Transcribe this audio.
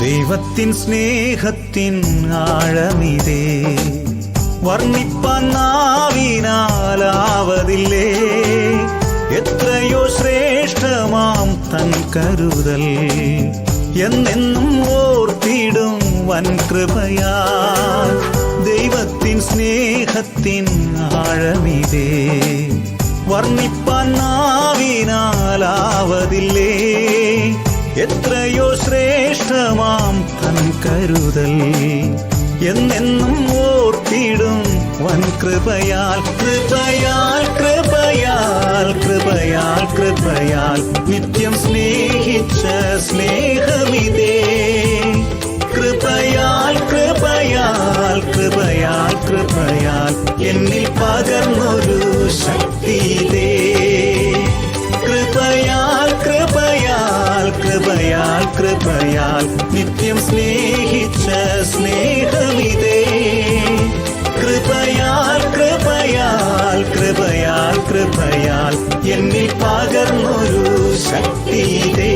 ദൈവത്തിൻ സ്നേഹത്തിൻ ആഴമിതേ, വർണ്ണിപ്പാൻ നാവിനാലാവതില്ലേ. എത്രയോ ശ്രേഷ്ഠമാം തൻ കരുതൽ, എന്നെന്നും ഓർത്തിടും വൻ കൃപയാൽ. ദൈവത്തിൻ സ്നേഹത്തിൻ ആഴമിതേ, വർണ്ണിപ്പാൻ നാവിനാലാവതില്ലേ. എത്രയോ ശ്രേഷ്ഠമാം തൻ കരുതൽ, എന്നെന്നും ഓർത്തിടും വൻ കൃപയാൽ. കൃപയാൽ കൃപയാൽ കൃപയാൽ കൃപയാൽ നിത്യം സ്നേഹിച്ച സ്നേഹമിതേ. കൃപയാൽ കൃപയാൽ കൃപയാൽ കൃപയാൽ എന്നിൽ പകർന്നൊരു ശക്തിയിതേ. കൃപയാൽ കൃപയാൽ കൃപയാൽ കൃപയാൽ നിത്യം സ്നേഹിച്ച സ്നേഹമിതേ. കൃപയാൽ കൃപയാൽ കൃപയാൽ കൃപയാൽ എന്നിൽ പകർന്നൊരു ശക്തിയിതേ.